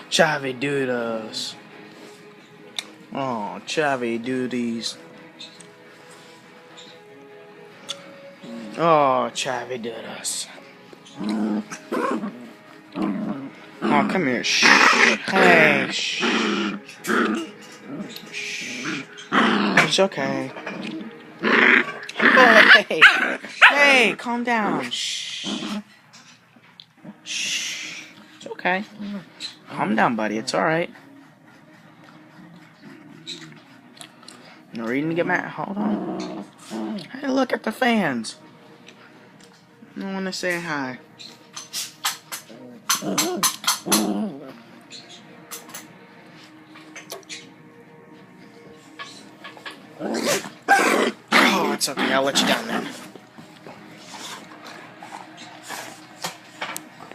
Chavy doodles. Oh, Chavy doodies. Oh, Chavy doodles. Oh, come here. Shh. Hey, shh. Shh. It's okay. Hey, hey, calm down. Shh. Shh. It's okay. Calm down, buddy. It's alright. No reason to get mad. Hold on. Hey, look at the fans. I want to say hi. Oh, it's okay. I'll let you down there.